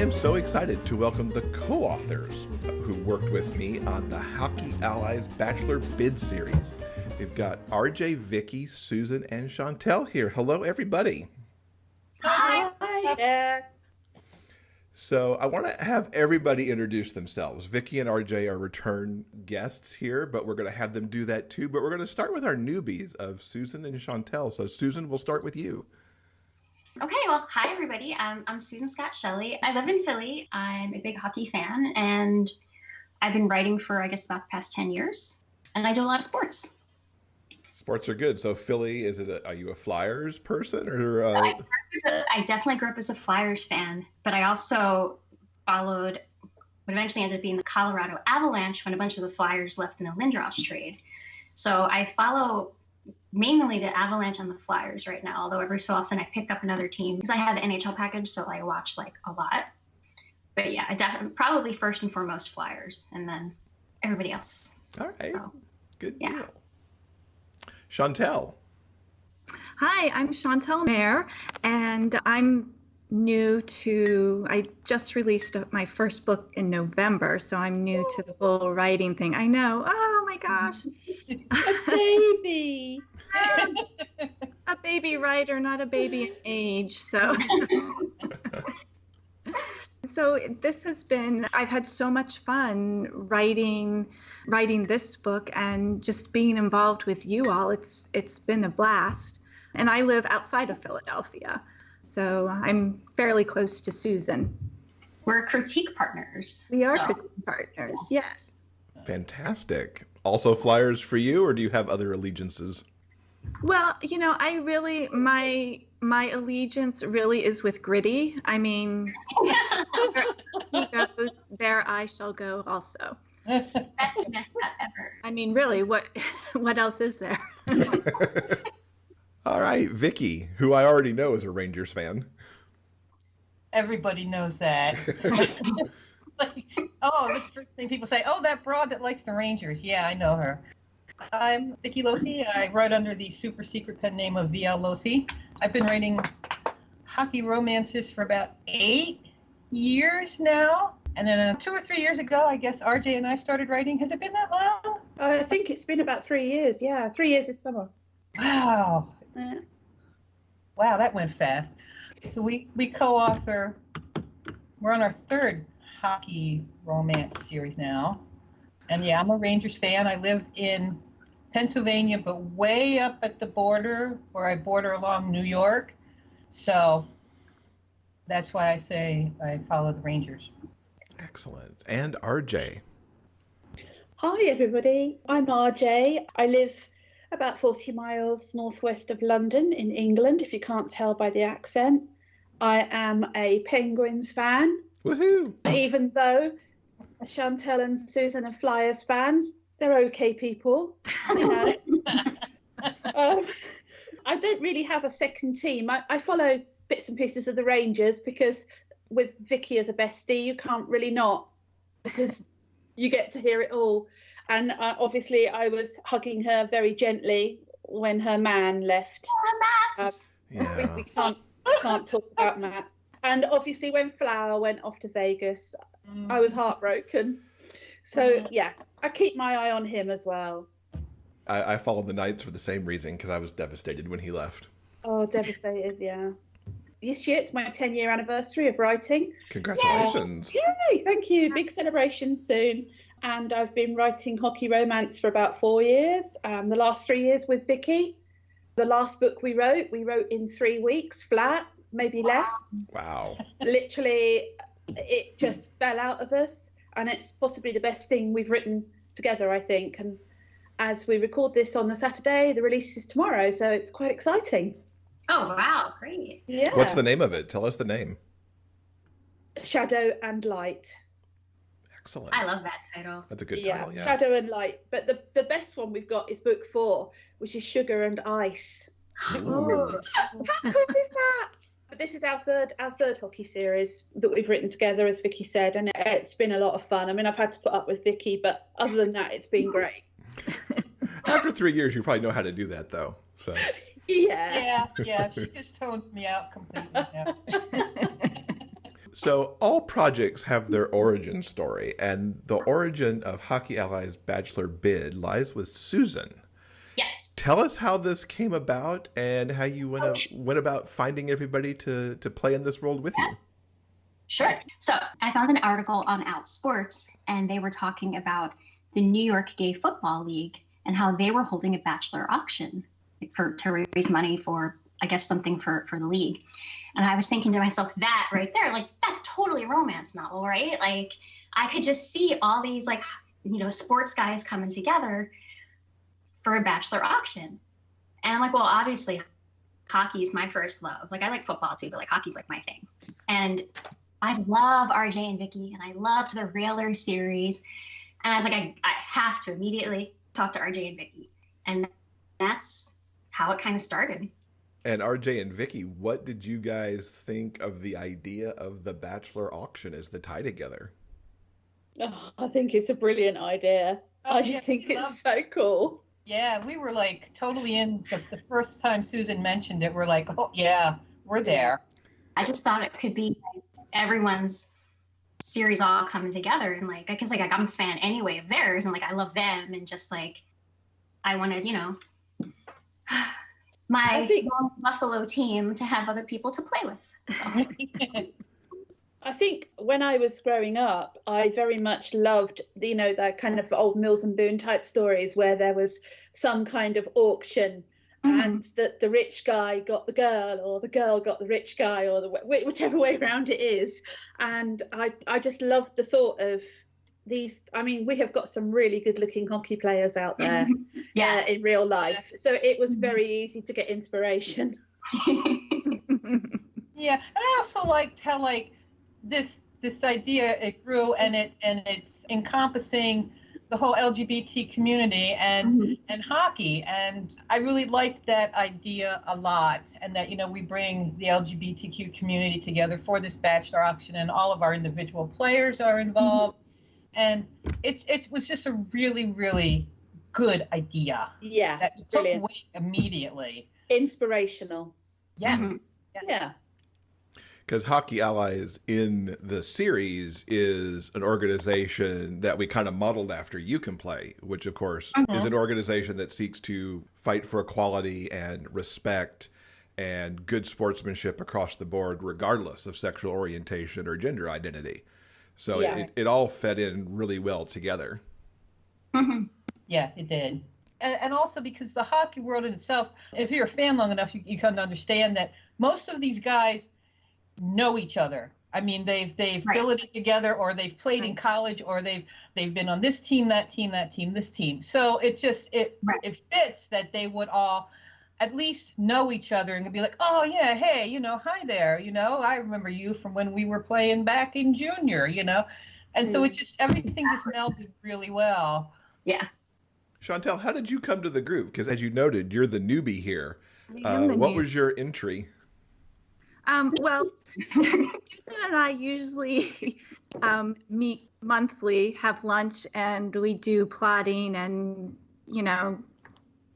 I'm so excited to welcome the co-authors who worked with me on the Hockey Allies Bachelor Bid series. We've got RJ, Vicky, Susan, and Chantal here. Hello, everybody. Hi. Hi there. So I want to have everybody introduce themselves. Vicky and RJ are return guests here, but we're going to have them do that too. But we're going to start with our newbies of Susan and Chantal. So Susan, we'll start with you. Okay, well, hi everybody. I'm Susan Scott Shelley. I live in Philly. I'm a big hockey fan, and I've been writing for, I guess, about the past 10 years. And I do a lot of sports. Sports are good. So Philly, are you a Flyers person? Or I definitely grew up as a Flyers fan, but I also followed what eventually ended up being the Colorado Avalanche when a bunch of the Flyers left in the Lindros trade. So I follow mainly the Avalanche and the Flyers right now, although every so often I pick up another team because I have the NHL package, so I watch like a lot. But yeah, I definitely probably first and foremost Flyers, and then everybody else. All right, so, good deal. Chantal. Hi, I'm Chantal Mer, and I just released my first book in November, so I'm new to the whole writing thing. I know. Oh my gosh. A baby. A baby writer, not a baby in age. So I've had so much fun writing this book and just being involved with you all. It's been a blast. And I live outside of Philadelphia, so I'm fairly close to Susan. We're critique partners. We are critique partners, yes. Fantastic. Also Flyers for you, or do you have other allegiances? Well, my allegiance really is with Gritty. I mean, where he goes, there I shall go also. Best mascot ever. I mean, really, what else is there? All right, Vicky, who I already know is a Rangers fan. Everybody knows that. The first thing people say, that broad that likes the Rangers. Yeah, I know her. I'm Vicky Locey. I write under the super secret pen name of VL Locey. I've been writing hockey romances for about 8 years now. And then 2 or 3 years ago, I guess RJ and I started writing. Has it been that long? I think it's been about 3 years. Yeah, 3 years this summer. Wow. Yeah. Wow, that went fast. So we co-author, we're on our third hockey romance series now. And yeah, I'm a Rangers fan. I live in Pennsylvania, but way up at the border where I border along New York. So that's why I say I follow the Rangers. Excellent. And RJ. Hi, everybody. I'm RJ. I live about 40 miles northwest of London in England, if you can't tell by the accent. I am a Penguins fan. Woohoo! Even though Chantal and Susan are Flyers fans, they're okay people. I don't really have a second team. I follow bits and pieces of the Rangers because with Vicky as a bestie, you can't really not, because you get to hear it all. And obviously, I was hugging her very gently when her man left. Mats! We can't talk about Mats. And obviously, when Flower went off to Vegas, I was heartbroken. So, yeah, I keep my eye on him as well. I followed the Knights for the same reason, because I was devastated when he left. Oh, devastated, yeah. This year, it's my 10-year anniversary of writing. Congratulations. Yay, thank you. Big celebration soon. And I've been writing hockey romance for about 4 years. The last 3 years with Vicky. The last book we wrote in 3 weeks, flat, maybe less. Wow. Literally, it just fell out of us. And it's possibly the best thing we've written together, I think. And as we record this on the Saturday, the release is tomorrow. So it's quite exciting. Oh, wow. Great. Yeah. What's the name of it? Tell us the name. Shadow and Light. Excellent. I love that title. That's a good title, yeah. Shadow and Light. But the best one we've got is book 4, which is Sugar and Ice. Ooh. How cool is that? But this is our third hockey series that we've written together, as Vicky said, and it's been a lot of fun. I mean, I've had to put up with Vicky, but other than that, it's been great. After 3 years, you probably know how to do that, though. So. Yeah. Yeah. She just tones me out completely now. So all projects have their origin story, and the origin of Hockey Allies Bachelor Bid lies with Susan. Yes. Tell us how this came about and how you went about finding everybody to play in this world with you. Sure. So I found an article on Outsports, and they were talking about the New York Gay Football League and how they were holding a bachelor auction to raise money for, I guess, something for the league. And I was thinking to myself, that right there, like, that's totally a romance novel, right? Like, I could just see all these, like, sports guys coming together for a bachelor auction. And I'm like, well, obviously, hockey is my first love. Like, I like football too, but like hockey's like my thing. And I love RJ and Vicky, and I loved the Railer series. And I was like, I have to immediately talk to RJ and Vicky. And that's how it kind of started. And RJ and Vicky, what did you guys think of the idea of the bachelor auction as the tie together? Oh, I think it's a brilliant idea. I just think it's so cool. Yeah, we were like totally in. The first time Susan mentioned it, we're like, oh yeah, we're there. I just thought it could be like everyone's series all coming together, and like, I guess like I'm a fan anyway of theirs, and like I love them, and just like I wanted, my Buffalo team to have other people to play with. So. I think when I was growing up, I very much loved, that kind of old Mills and Boon type stories where there was some kind of auction, and that the rich guy got the girl, or the girl got the rich guy, or whichever way around it is. And I just loved the thought of these. I mean, we have got some really good looking hockey players out there in real life. So it was very easy to get inspiration. Yeah. And I also liked how like this idea, it grew, and it's encompassing the whole LGBT community and hockey. And I really liked that idea a lot, and that, we bring the LGBTQ community together for this bachelor auction, and all of our individual players are involved. And it was just a really, really good idea. Yeah. That took weight immediately. Inspirational. Yes. Yeah. Because Hockey Allies in the series is an organization that we kind of modeled after You Can Play, which, of course, is an organization that seeks to fight for equality and respect and good sportsmanship across the board, regardless of sexual orientation or gender identity. So it all fed in really well together. Yeah, it did. And also because the hockey world in itself, if you're a fan long enough, you come to understand that most of these guys know each other. I mean, they've billeted together, or they've played in college, or they've been on this team, that team, this team. So it's just it fits that they would all at least know each other and be like, oh yeah, hey, hi there, I remember you from when we were playing back in junior, and so it's just everything just melded really well. Yeah. Chantal, how did you come to the group? Because as you noted, you're the newbie here. What was your entry? Well, Susan and I usually meet monthly, have lunch, and we do plotting and,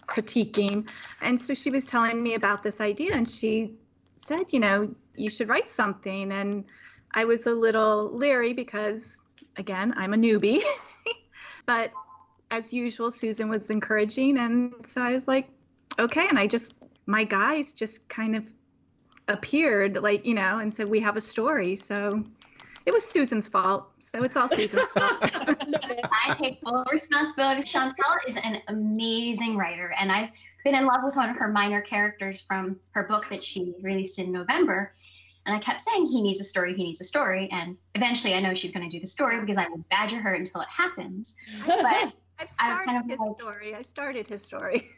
critiquing. And so she was telling me about this idea, and she said, you should write something. And I was a little leery because, again, I'm a newbie. But as usual, Susan was encouraging. And so I was like, okay. And my guys just kind of appeared, and so we have a story. So it was Susan's fault. So it's all Susan's fault. I take full responsibility. Chantal is an amazing writer, and I've been in love with one of her minor characters from her book that she released in November. And I kept saying, he needs a story. And eventually I know she's going to do the story because I will badger her until it happens. But I started his story.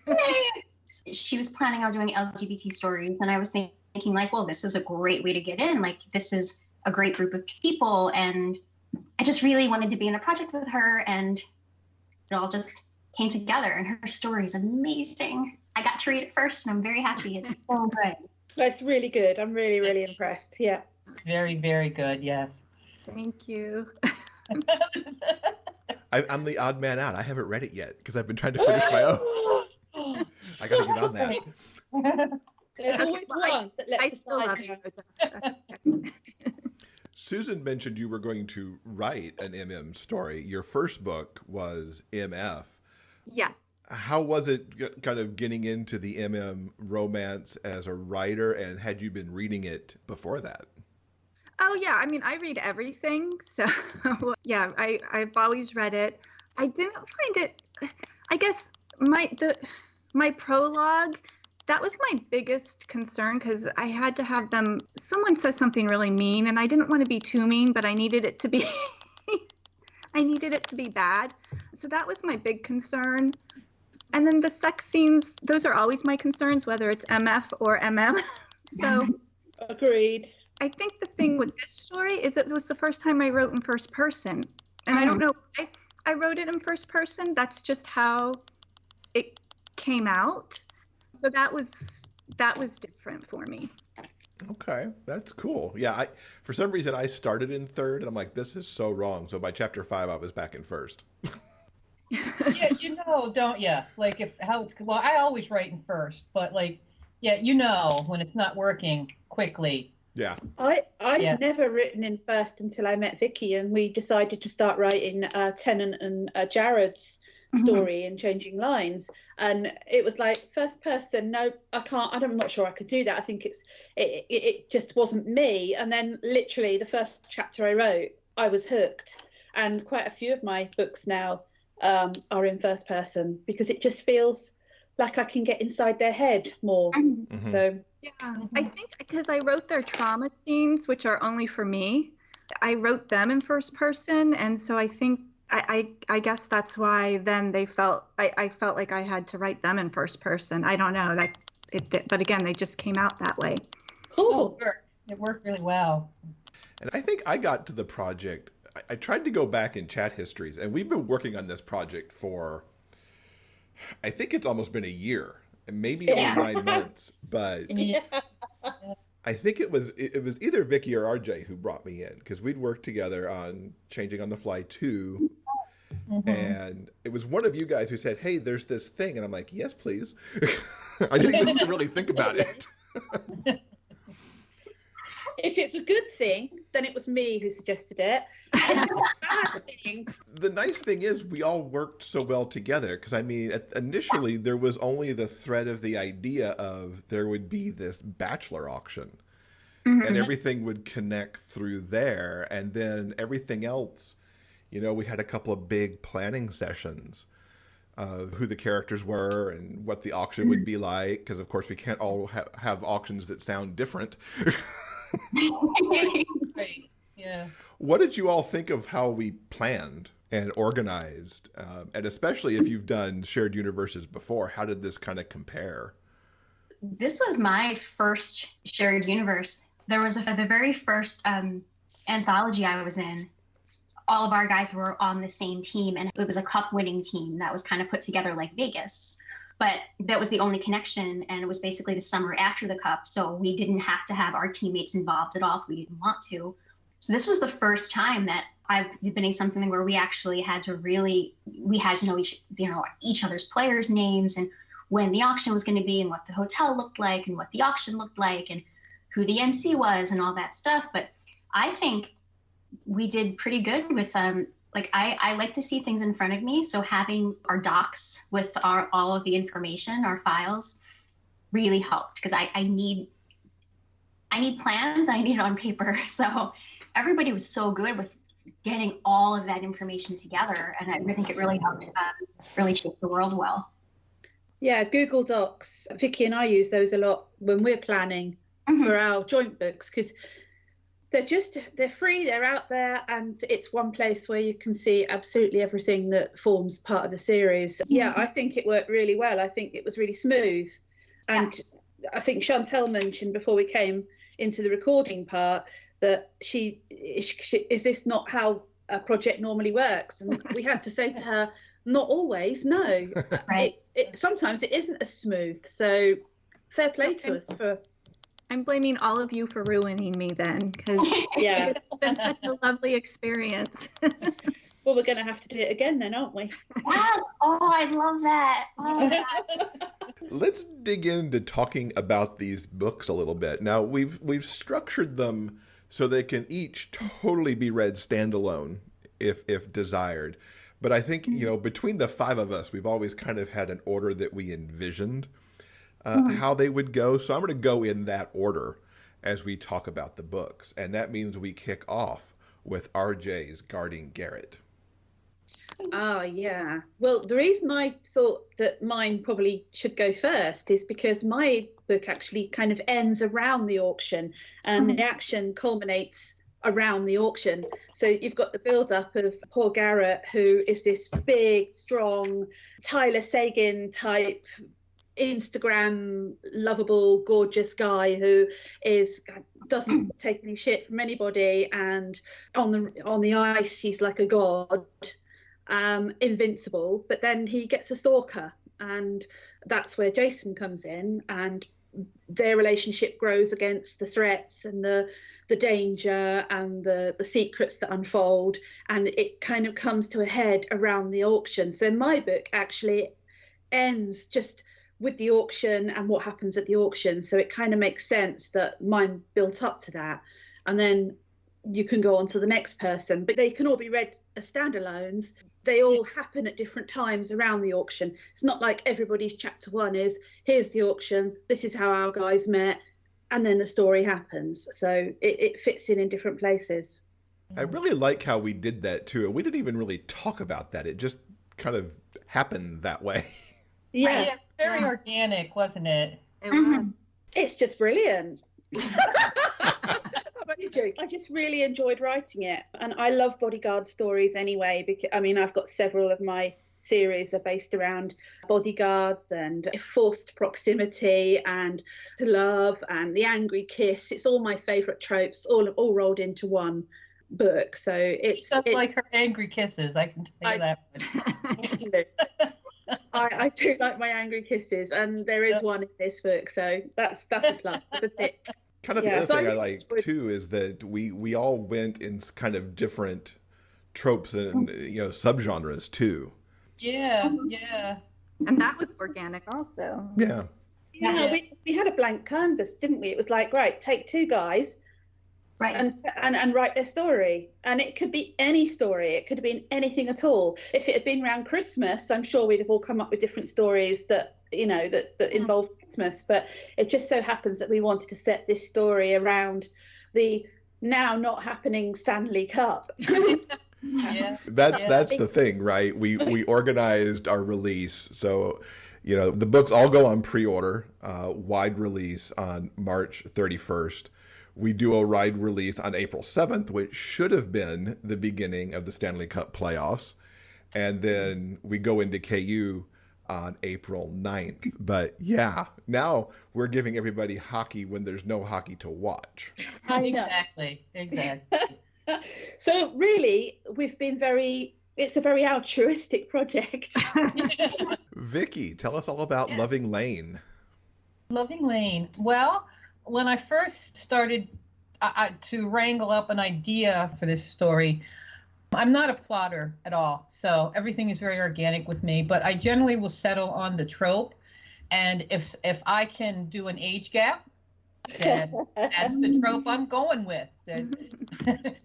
She was planning on doing LGBT stories, and I was thinking like, well, this is a great way to get in. Like, this is a great group of people, and I just really wanted to be in a project with her, and it all just came together, and her story is amazing. I got to read it first, and I'm very happy. It's so good. That's really good. I'm really, really impressed. Yeah. Very, very good. Yes. Thank you. I'm the odd man out. I haven't read it yet because I've been trying to finish my own. I got to get on that. There's always one that lets I still love you. Susan mentioned you were going to write an MM story. Your first book was MF. Yes. How was it kind of getting into the MM romance as a writer, and had you been reading it before that? Oh yeah, I mean, I read everything, so yeah, I've always read it. I didn't find it. I guess my prologue, that was my biggest concern because I had to have them. Someone says something really mean, and I didn't want to be too mean, but I needed it to be. I needed it to be bad, so that was my big concern. And then the sex scenes, those are always my concerns, whether it's MF or MM. So agreed. I think the thing with this story is it was the first time I wrote in first person. And I don't know why I wrote it in first person. That's just how it came out. So that was different for me. Okay, that's cool. Yeah, for some reason I started in third, and I'm like, this is so wrong. So by chapter 5, I was back in first. Yeah, you know, don't you? Like well, I always write in first, but like, yeah, you know, when it's not working quickly. Yeah. I'd never written in first until I met Vicky, and we decided to start writing Tennant and Jared's story and changing lines. And it was like, first person, no, I can't. I'm not sure I could do that. I think it just wasn't me. And then literally the first chapter I wrote, I was hooked. And quite a few of my books now are in first person because it just feels like I can get inside their head more. So yeah, I think because I wrote their trauma scenes, which are only for me, I wrote them in first person, and so I think I guess that's why then I felt like I had to write them in first person. I don't know but again, they just came out that way. Cool. It worked really well. And I think I got to the project. I tried to go back in chat histories, and we've been working on this project for, I think it's almost been a year, and maybe only 9 months, but I think it was either Vicky or RJ who brought me in, because we'd worked together on Changing on the Fly 2, and it was one of you guys who said, hey, there's this thing, and I'm like, yes, please. I didn't even need to really think about it. If it's a good thing, then it was me who suggested it. And if it's a bad thing, the nice thing is we all worked so well together, because I mean, initially there was only the thread of the idea of there would be this bachelor auction, and everything would connect through there, and then everything else, you know, we had a couple of big planning sessions of who the characters were and what the auction would be like, because of course we can't all have auctions that sound different. Right. Yeah. What did you all think of how we planned and organized? And especially if you've done shared universes before, how did this kind of compare? This was my first shared universe. There was the very first anthology I was in. All of our guys were on the same team, and it was a cup winning team that was kind of put together like Vegas. But that was the only connection, and it was basically the summer after the cup, so we didn't have to have our teammates involved at all if we didn't want to. So this was the first time that I've been in something where we actually had to know each other's players' names, and when the auction was going to be, and what the hotel looked like, and what the auction looked like, and who the MC was, and all that stuff. But I think we did pretty good with I like to see things in front of me. So having our docs with all of the information, our files, really helped, because I need plans. I need it on paper. So everybody was so good with getting all of that information together, and I think it really helped really shape the world well. Yeah, Google Docs. Vicky and I use those a lot when we're planning for our joint books, because they're free, they're out there, and it's one place where you can see absolutely everything that forms part of the series. Yeah, I think it worked really well. I think it was really smooth. And I think Chantal mentioned before we came into the recording part that is this not how a project normally works? And we had to say to her, not always, no. Right. Sometimes it isn't as smooth. So fair play to us for... I'm blaming all of you for ruining me then, because it's been such a lovely experience. Well, we're going to have to do it again then, aren't we? Yes. Oh, I love that. Let's dig into talking about these books a little bit. Now, we've structured them So they can each totally be read standalone if desired. But I think, between the five of us, we've always kind of had an order that we envisioned how they would go. So I'm going to go in that order as we talk about the books. And that means we kick off with RJ's Guarding Garrett. Oh, yeah. Well, the reason I thought that mine probably should go first is because my book actually kind of ends around the auction, and the action culminates around the auction. So you've got the build-up of poor Garrett, who is this big, strong, Tyler Sagan type, Instagram lovable, gorgeous guy who doesn't take any shit from anybody, and on the ice he's like a god. Invincible, but then he gets a stalker, and that's where Jason comes in, and their relationship grows against the threats and the danger and the secrets that unfold, and it kind of comes to a head around the auction. So my book actually ends just with the auction and what happens at the auction, so it kind of makes sense that mine built up to that, and then you can go on to the next person, but they can all be read as standalones. They all happen at different times around the auction. It's not like everybody's chapter one is, here's the auction, this is how our guys met, and then the story happens. So it fits in different places. I really like how we did that too. We didn't even really talk about that. It just kind of happened that way. Yeah. Very organic, wasn't it? It was. It's just brilliant. I just really enjoyed writing it, and I love bodyguard stories anyway, because I've got several of my series are based around bodyguards and forced proximity and love and the angry kiss. It's all my favorite tropes all rolled into one book. So it's like her angry kisses, I can tell you that. I do like my angry kisses, and there is one in this book, so that's a plus. That's a tick. Kind of the other thing I like too is that we all went in kind of different tropes and subgenres too. Yeah. And that was organic also. Yeah. We had a blank canvas, didn't we? It was like, right, take two guys, Right. and write their story, and it could be any story. It could have been anything at all. If it had been around Christmas, I'm sure we'd have all come up with different stories that involve Christmas. But it just so happens that we wanted to set this story around the now not happening Stanley Cup. That's the thing, right? We organized our release, so the books all go on pre-order, wide release on March 31st. We do a wide release on April 7th, which should have been the beginning of the Stanley Cup playoffs. And then we go into KU on April 9th. But yeah, now we're giving everybody hockey when there's no hockey to watch. Exactly. So really, it's a very altruistic project. Vicky, tell us all about Loving Lane. Loving Lane. Well, when I first started to wrangle up an idea for this story, I'm not a plotter at all, so everything is very organic with me, but I generally will settle on the trope, and if I can do an age gap, then that's the trope I'm going with.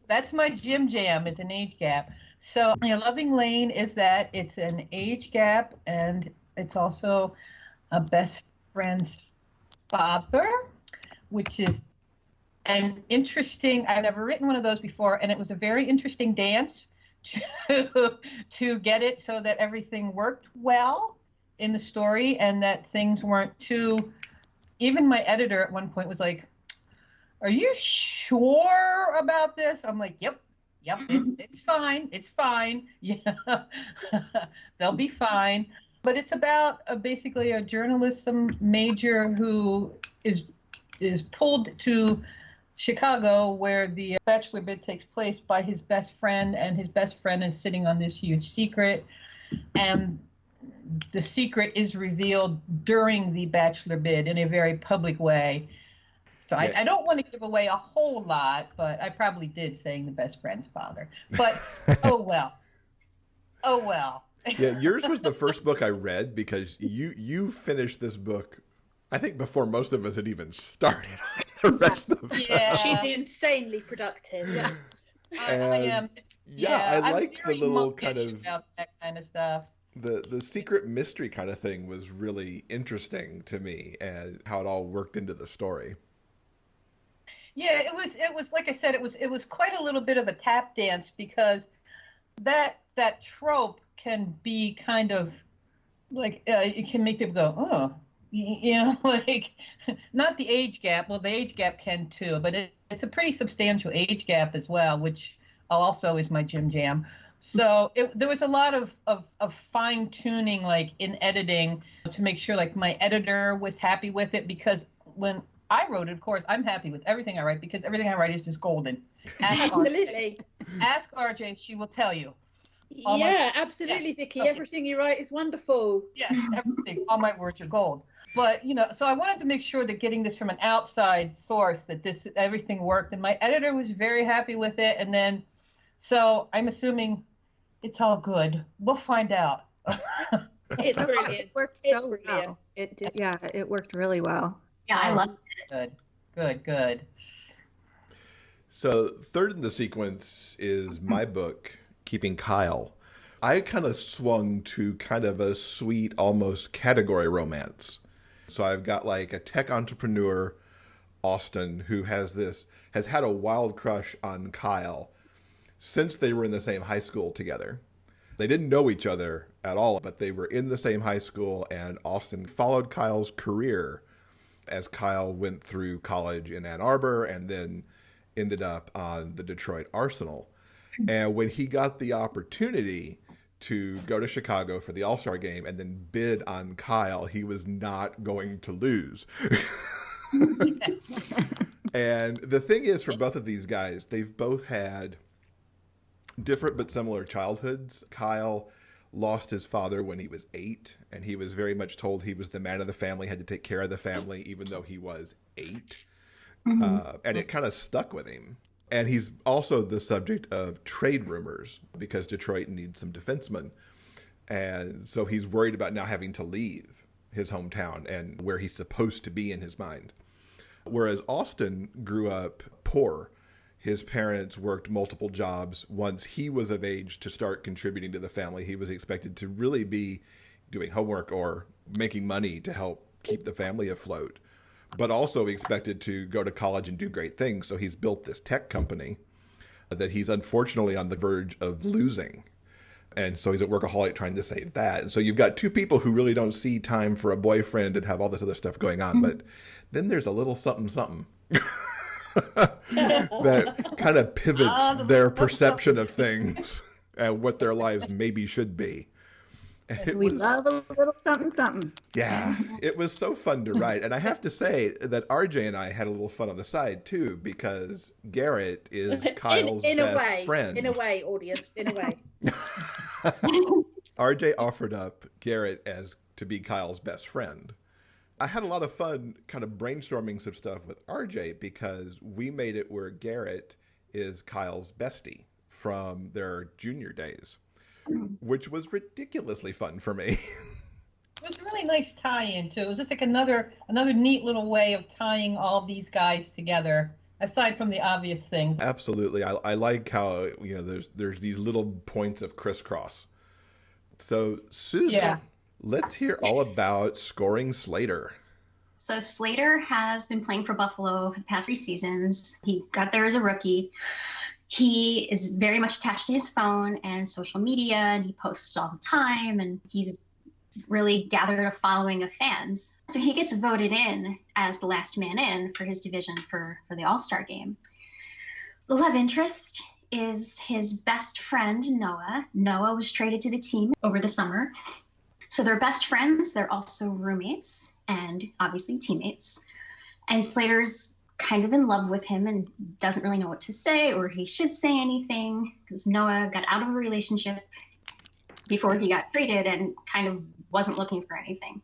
That's my jam is an age gap. So Loving Lane is that it's an age gap, and it's also a best friend's father, which is an interesting, I've never written one of those before, and it was a very interesting dance to get it so that everything worked well in the story, and that things weren't too, even my editor at one point was like, "Are you sure about this?" I'm like, yep, it's fine. Yeah, they'll be fine. But it's about basically a journalism major who is pulled to Chicago, where the bachelor bid takes place, by his best friend, and his best friend is sitting on this huge secret, and the secret is revealed during the bachelor bid in a very public way. So I don't want to give away a whole lot, but I probably did, saying the best friend's father. But oh well. Yeah, yours was the first book I read, because you finished this book, I think, before most of us had even started on the rest of them. Yeah. She's insanely productive. Yeah. I am. Yeah, I I'm like the very little kind monkish of about that kind of stuff. the secret mystery kind of thing was really interesting to me, and how it all worked into the story. Yeah, it was like I said, it was quite a little bit of a tap dance, because that trope can be kind of like it can make people go, oh, like not the age gap. Well, the age gap can too, but it's a pretty substantial age gap as well, which also is my jam. So there was a lot of fine tuning, like in editing, to make sure like my editor was happy with it, because when I wrote it, of course, I'm happy with everything I write, because everything I write is just golden. Absolutely. Ask RJ, she will tell you. Absolutely, Vicky. Everything you write is wonderful. Yes, everything. All my words are gold. But, so I wanted to make sure that getting this from an outside source, that everything worked. And my editor was very happy with it. And then, so I'm assuming it's all good. We'll find out. It's brilliant. It worked so well. It worked really well. Yeah, I love it. Good. So third in the sequence is my book, Keeping Kyle. I kind of swung to kind of a sweet, almost category romance. So I've got like a tech entrepreneur, Austin, who has had a wild crush on Kyle since they were in the same high school together. They didn't know each other at all, but they were in the same high school, and Austin followed Kyle's career as Kyle went through college in Ann Arbor and then ended up on the Detroit Arsenal. And when he got the opportunity to go to Chicago for the All-Star game and then bid on Kyle, he was not going to lose. And the thing is, for both of these guys, they've both had different but similar childhoods. Kyle lost his father when he was 8, and he was very much told he was the man of the family, had to take care of the family, even though he was 8. And it kind of stuck with him. And he's also the subject of trade rumors, because Detroit needs some defensemen. And so he's worried about now having to leave his hometown and where he's supposed to be in his mind. Whereas Austin grew up poor. His parents worked multiple jobs. Once he was of age to start contributing to the family, he was expected to really be doing homework or making money to help keep the family afloat, but also expected to go to college and do great things. So he's built this tech company that he's unfortunately on the verge of losing. And so he's a workaholic trying to save that. And so you've got two people who really don't see time for a boyfriend and have all this other stuff going on. But then there's a little something that kind of pivots their perception of things and what their lives maybe should be. We love a little something. Yeah, it was so fun to write. And I have to say that RJ and I had a little fun on the side, too, because Garrett is Kyle's best friend. In a way, audience, in a way. RJ offered up Garrett to be Kyle's best friend. I had a lot of fun kind of brainstorming some stuff with RJ, because we made it where Garrett is Kyle's bestie from their junior days, which was ridiculously fun for me. It was a really nice tie-in too. It was just like another neat little way of tying all these guys together, aside from the obvious things. Absolutely. I like how, there's these little points of crisscross. So Susan, let's hear all about Scoring Slater. So Slater has been playing for Buffalo for the past 3 seasons. He got there as a rookie. He is very much attached to his phone and social media, and he posts all the time, and he's really gathered a following of fans. So he gets voted in as the last man in for his division for the All-Star game. The love interest is his best friend, Noah. Noah was traded to the team over the summer. So they're best friends. They're also roommates and obviously teammates. And Slater's kind of in love with him and doesn't really know what to say or he should say anything, because Noah got out of a relationship before he got traded and kind of wasn't looking for anything.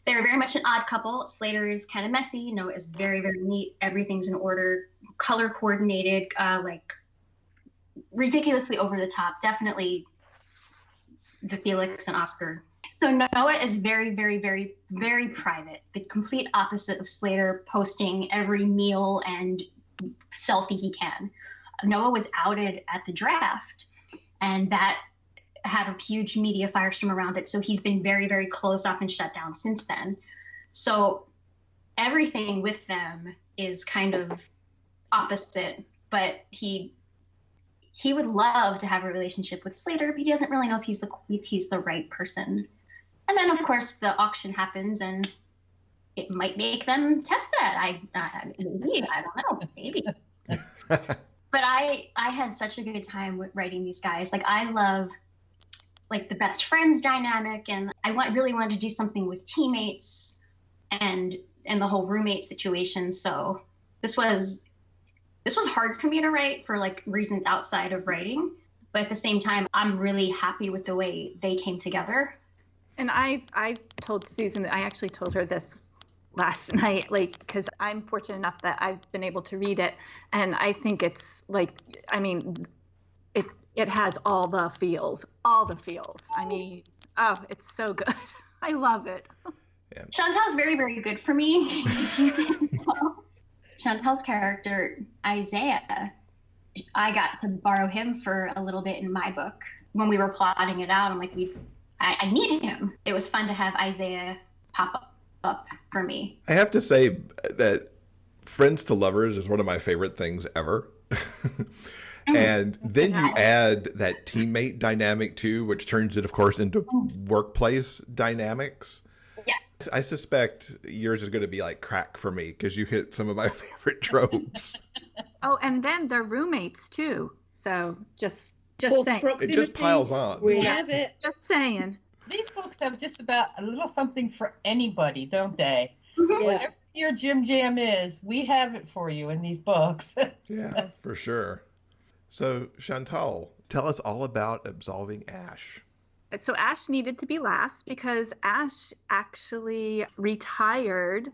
They're very much an odd couple. Slater is kind of messy. Noah is very, very neat. Everything's in order, color coordinated, like ridiculously over the top. Definitely the Felix and Oscar So Noah is very, very, very, very private. The complete opposite of Slater, posting every meal and selfie he can. Noah was outed at the draft, and that had a huge media firestorm around it. So he's been very, very closed off and shut down since then. So everything with them is kind of opposite, but he would love to have a relationship with Slater, but he doesn't really know if he's the right person. And then, of course, the auction happens, and it might make them test that. Maybe, I don't know, maybe. But I had such a good time with writing these guys. Like, I love like the best friends dynamic, and I really wanted to do something with teammates and the whole roommate situation. So this was hard for me to write for like reasons outside of writing, but at the same time, I'm really happy with the way they came together. And I told Susan, I actually told her this last night, like, because I'm fortunate enough that I've been able to read it, and I think it's like, I mean, it has all the feels. I mean, oh, it's so good. I love it. Yeah. Chantal's very, very good for me. Chantal's character, Isaiah, I got to borrow him for a little bit in my book. When we were plotting it out, I'm like, I need him. It was fun to have Isaiah pop up for me. I have to say that Friends to Lovers is one of my favorite things ever. And then you add that teammate dynamic too, which turns it, of course, into workplace dynamics. Yeah. I suspect yours is going to be like crack for me because you hit some of my favorite tropes. Oh, and then they're roommates too. So just False saying. proximity. It just piles on. We have it. Just saying. These books have just about a little something for anybody, don't they? Yeah. Whatever your Jim Jam is, we have it for you in these books. Yeah, for sure. So, Chantal, tell us all about absolving Ash. So Ash needed to be last because Ash actually retired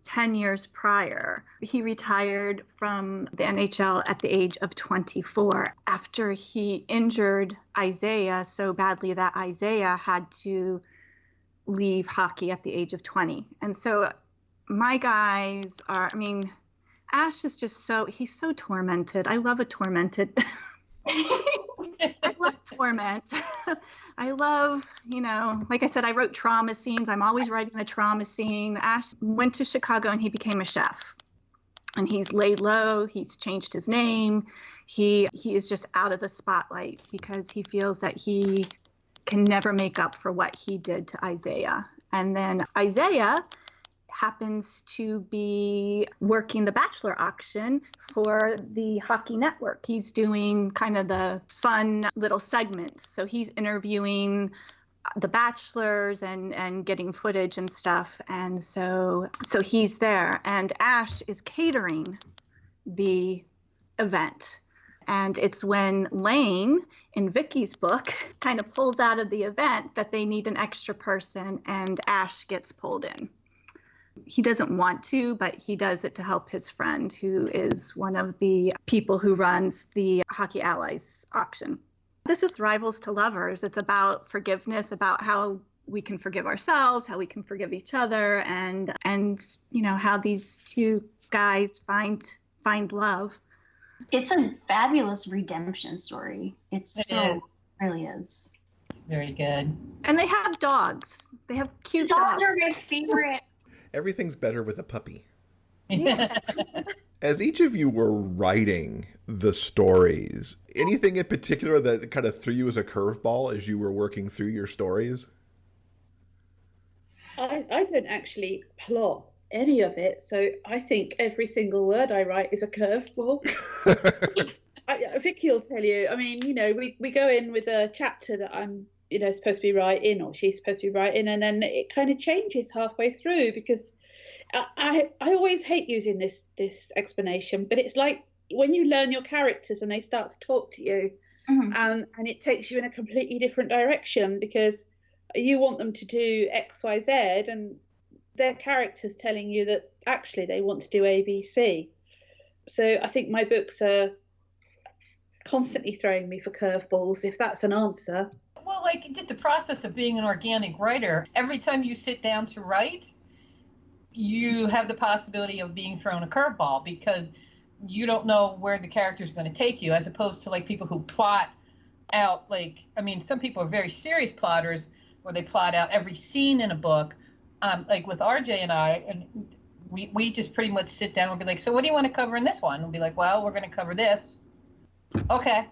10 years prior. He retired from the NHL at the age of 24 after he injured Isaiah so badly that Isaiah had to leave hockey at the age of 20. And so my guys are, I mean, Ash is just he's so tormented. I love a tormented. I love torment. I love, like I said, I wrote trauma scenes. I'm always writing a trauma scene. Ash went to Chicago and he became a chef. And he's laid low. He's changed his name. He is just out of the spotlight because he feels that he can never make up for what he did to Isaiah. And then Isaiah happens to be working the Bachelor auction for the Hockey Network. He's doing kind of the fun little segments. So he's interviewing the Bachelors and getting footage and stuff. And so he's there. And Ash is catering the event. And it's when Lane, in Vicky's book, kind of pulls out of the event that they need an extra person, and Ash gets pulled in. He doesn't want to, but he does it to help his friend, who is one of the people who runs the Hockey Allies auction. This is Rivals to Lovers. It's about forgiveness, about how we can forgive ourselves, how we can forgive each other, and how these two guys find love. It's a fabulous redemption story. It really is. It's very good. And they have dogs. They have cute dogs. Dogs are my favorite. Everything's better with a puppy. Yeah. As each of you were writing the stories, anything in particular that kind of threw you as a curveball as you were working through your stories? I don't actually plot any of it, so I think every single word I write is a curveball. Vicky will tell you. I mean, we go in with a chapter that I'm supposed to be writing, or she's supposed to be writing, and then it kind of changes halfway through, because I always hate using this explanation, but it's like when you learn your characters and they start to talk to you, and it takes you in a completely different direction, because you want them to do X, Y, Z, and their characters telling you that actually they want to do A, B, C. So I think my books are constantly throwing me for curveballs, if that's an answer. Well, Well, like just the process of being an organic writer, every time you sit down to write, you have the possibility of being thrown a curveball because you don't know where the character is going to take you, as opposed to like people who plot out, like, I mean, some people are very serious plotters where they plot out every scene in a book. Like with RJ and I, and we just pretty much sit down and be like, so what do you want to cover in this one? We'll be like, well, we're going to cover this. Okay.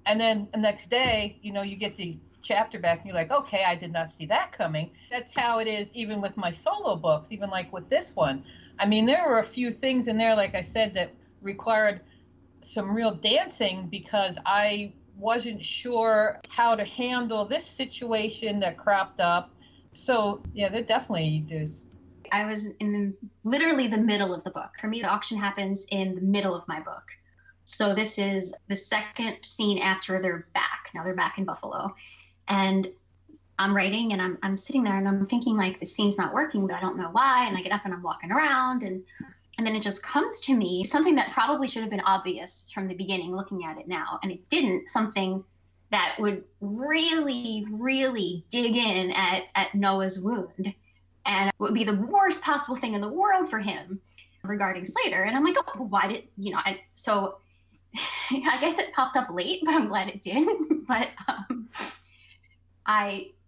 And then the next day, you know, you get the chapter back and you're like, okay, I did not see that coming. That's how it is even with my solo books, even like with this one. I mean, there were a few things in there, like I said, that required some real dancing because I wasn't sure how to handle this situation that cropped up. So yeah, there definitely is. I was in literally the middle of the book. For me, the auction happens in the middle of my book. So this is the second scene after they're back. Now they're back in Buffalo. And I'm writing and I'm sitting there and I'm thinking like the scene's not working, but I don't know why. And I get up and I'm walking around and then it just comes to me, something that probably should have been obvious from the beginning looking at it now. And it didn't, something that would really, really dig in at Noah's wound. And it would be the worst possible thing in the world for him regarding Slater. And I'm like, oh, why did, you know, so I guess it popped up late, but I'm glad it did. But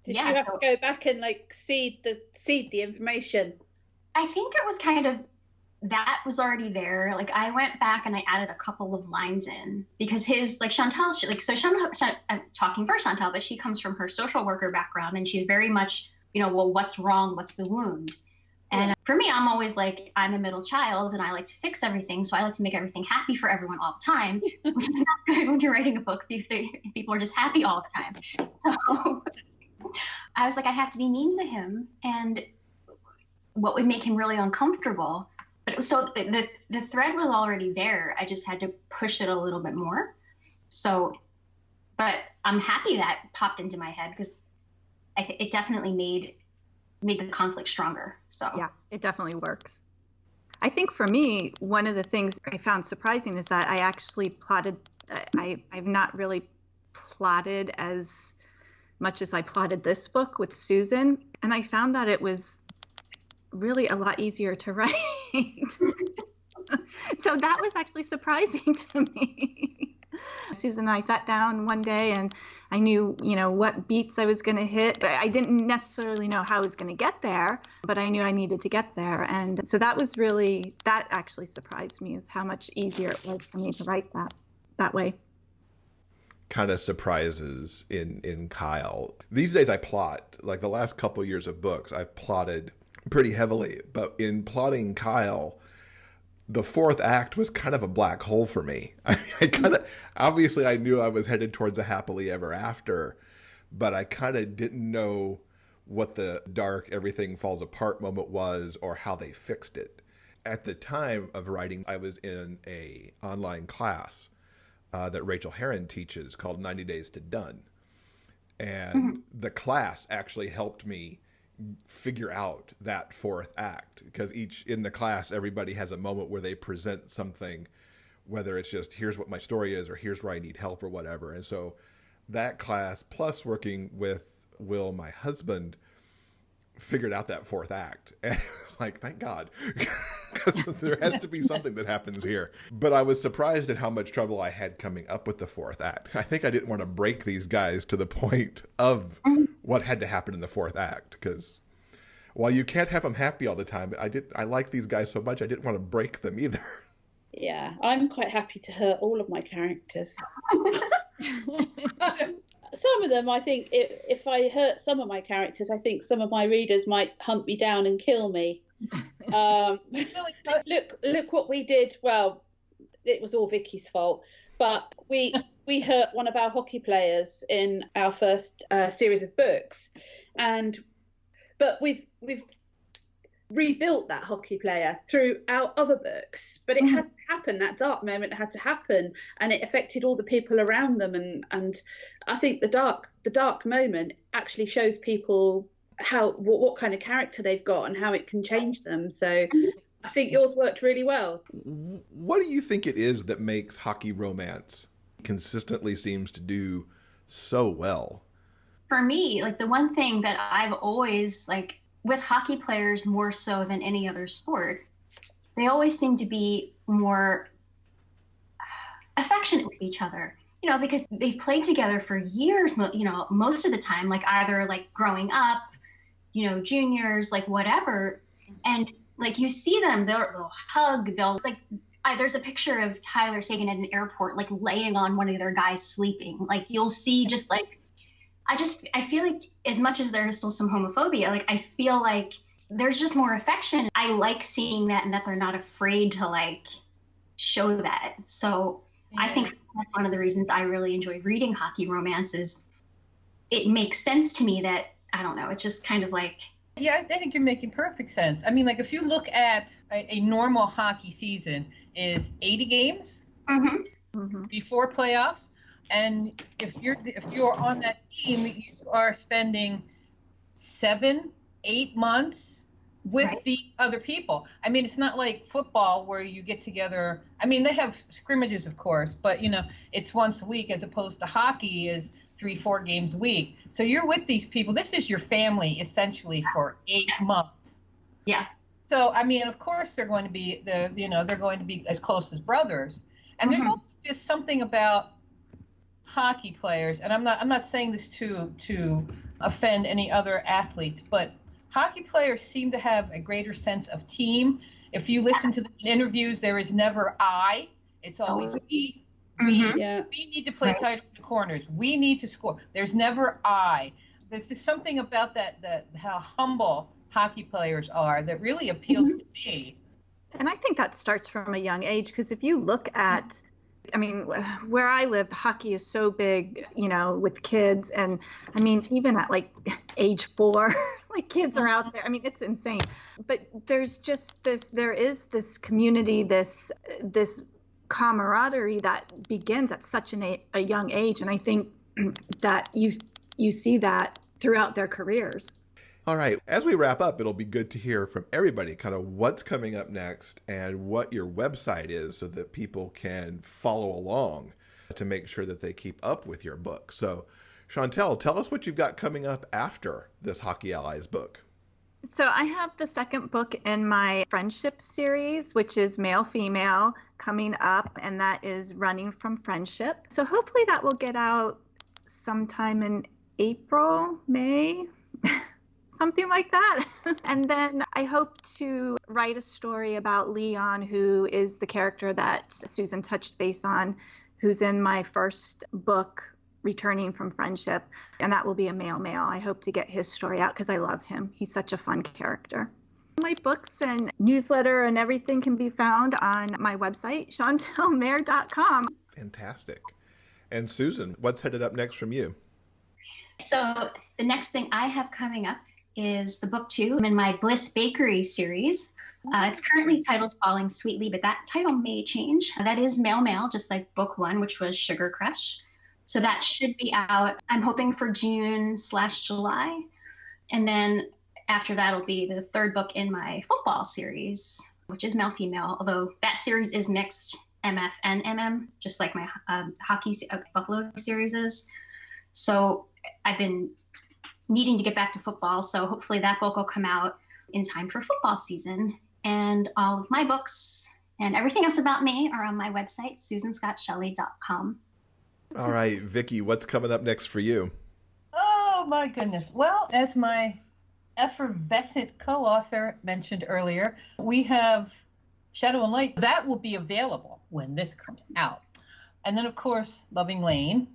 Did you have to go back and like seed the information? I think it was kind of, that was already there. Like I went back and I added a couple of lines in because his, like Chantal, I'm talking for Chantal, but she comes from her social worker background and she's very much, you know, well, what's wrong? What's the wound? And for me, I'm always like, I'm a middle child and I like to fix everything. So I like to make everything happy for everyone all the time, which is not good when you're writing a book if people are just happy all the time. So I was like, I have to be mean to him. And what would make him really uncomfortable? But it was, so the thread was already there. I just had to push it a little bit more. So, but I'm happy that popped into my head because it definitely made the conflict stronger. So yeah, it definitely works. I think for me, one of the things I found surprising is that I actually plotted. I've not really plotted as much as I plotted this book with Susan, and I found that it was really a lot easier to write. So that was actually surprising to me. Susan and I sat down one day and I knew, you know, what beats I was going to hit. I didn't necessarily know how I was going to get there, but I knew I needed to get there. And so that actually surprised me, is how much easier it was for me to write that way. Kind of surprises in Kyle. These days I plot, like the last couple years of books, I've plotted pretty heavily, but in plotting Kyle, the fourth act was kind of a black hole for me. I kind of, obviously I knew I was headed towards a happily ever after, but I kind of didn't know what the dark everything falls apart moment was or how they fixed it. At the time of writing, I was in a online class that Rachel Herron teaches called 90 Days to Done. And the class actually helped me figure out that fourth act, because in the class everybody has a moment where they present something, whether it's just here's what my story is or here's where I need help or whatever. And so that class plus working with Will, my husband, figured out that fourth act. And it was like, thank God, because there has to be something that happens here. But I was surprised at how much trouble I had coming up with the fourth act. I think I didn't want to break these guys to the point of what had to happen in the fourth act, because while you can't have them happy all the time, I like these guys so much I didn't want to break them either. Yeah, I'm quite happy to hurt all of my characters. Some of them, I think, if I hurt some of my characters, I think some of my readers might hunt me down and kill me. Look what we did. Well, it was all Vicky's fault, but we hurt one of our hockey players in our first series of books, but we've rebuilt that hockey player through our other books, but it had to happen. That dark moment had to happen, and it affected all the people around them. And I think the dark moment actually shows people what kind of character they've got and how it can change them. So I think yours worked really well. What do you think it is that makes hockey romance consistently seems to do so well? for me, like the one thing that I've always like with hockey players more so than any other sport, they always seem to be more affectionate with each other, because they've played together for years, most of the time, like either like growing up, juniors, like whatever. And like you see them, they'll hug, there's a picture of Tyler Sagan at an airport, like laying on one of their guys sleeping. Like you'll see just like, I feel like as much as there is still some homophobia, like I feel like there's just more affection. I like seeing that and that they're not afraid to like show that. So I think that's one of the reasons I really enjoy reading hockey romances. It makes sense to me that, I don't know, it's just kind of like. Yeah, I think you're making perfect sense. I mean, like if you look at a normal hockey season is 80 games before playoffs. And if you're on that team, you are spending 7-8 months with the other people. I mean, it's not like football where you get together. I mean, they have scrimmages, of course, but it's once a week as opposed to hockey is 3-4 games a week. So you're with these people. This is your family essentially for 8 months. Yeah. So I mean, of course they're going to be they're going to be as close as brothers. And there's also just something about hockey players, and I'm not saying this to offend any other athletes, but hockey players seem to have a greater sense of team. If you listen to the interviews, there is never I. It's always we. We need to play tight in the corners. We need to score. There's never I. There's just something about that how humble hockey players are that really appeals to me. And I think that starts from a young age, because if you look at, I mean, where I live, hockey is so big, with kids. And I mean, even at like age 4, like kids are out there. I mean, it's insane. But there's just there is this community, this camaraderie that begins at such a young age. And I think that you see that throughout their careers. All right. As we wrap up, it'll be good to hear from everybody kind of what's coming up next and what your website is so that people can follow along to make sure that they keep up with your book. So, Chantal, tell us what you've got coming up after this Hockey Allies book. So I have the second book in my friendship series, which is male-female, coming up, and that is Running from Friendship. So hopefully that will get out sometime in April, May, something like that. And then I hope to write a story about Leon, who is the character that Susan touched base on, who's in my first book, Returning from Friendship, and that will be a male. I hope to get his story out because I love him. He's such a fun character. My books and newsletter and everything can be found on my website, chantalmer.com. Fantastic. And Susan, what's headed up next from you? So the next thing I have coming up is the book 2 in my Bliss Bakery series. It's currently titled Falling Sweetly, but that title may change. That is male, just like book 1, which was Sugar Crush. So that should be out, I'm hoping for June/July. And then after that will be the third book in my football series, which is male-female, although that series is mixed MF and MM, just like my hockey Buffalo series is. So I've been needing to get back to football, so hopefully that book will come out in time for football season. And all of my books and everything else about me are on my website, susanscottshelley.com. All right, Vicki, what's coming up next for you? Oh, my goodness. Well, as my effervescent co-author mentioned earlier, we have Shadow and Light. That will be available when this comes out. And then, of course, Loving Lane.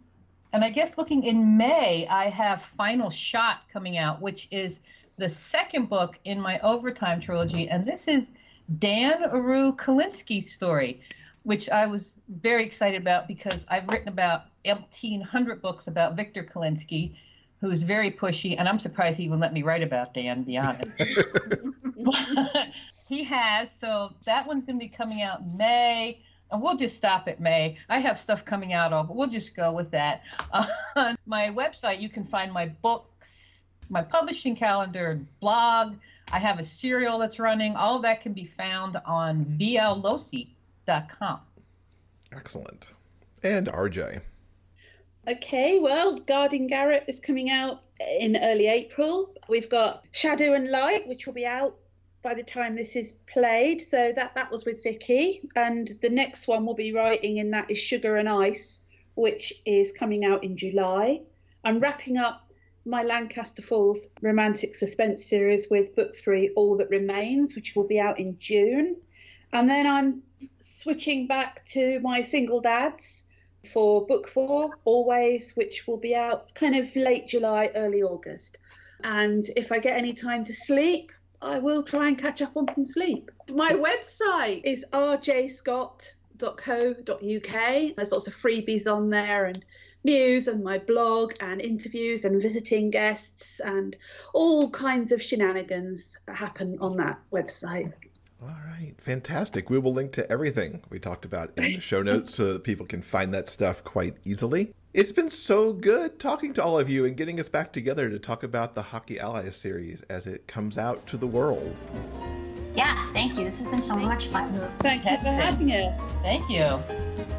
And I guess looking in May, I have Final Shot coming out, which is the second book in my Overtime trilogy. And this is Dan Aru-Kalinsky's story, which I was very excited about because I've written about 1,800 books about Victor Kalinsky, who is very pushy, and I'm surprised he even let me write about Dan, to be honest. But he has, so that one's going to be coming out in May, and we'll just stop at May. I have stuff coming out all, but we'll just go with that. On my website, you can find my books, my publishing calendar, blog. I have a serial that's running. All of that can be found on vlocey.com. Excellent. And RJ. Okay, well, Guarding Garrett is coming out in early April. We've got Shadow and Light, which will be out by the time this is played. So that was with Vicky. And the next one we'll be writing in that is Sugar and Ice, which is coming out in July. I'm wrapping up my Lancaster Falls romantic suspense series with book 3, All That Remains, which will be out in June. And then I'm switching back to my single dads for book 4, Always, which will be out kind of late July, early August. And if I get any time to sleep, I will try and catch up on some sleep. My website is rjscott.co.uk. There's lots of freebies on there and news and my blog and interviews and visiting guests and all kinds of shenanigans that happen on that website. All right, fantastic. We will link to everything we talked about in the show notes so that people can find that stuff quite easily. It's been so good talking to all of you and getting us back together to talk about the Hockey Allies series as it comes out to the world. Yes, thank you. This has been so much fun. Thank you for having us. Thank you.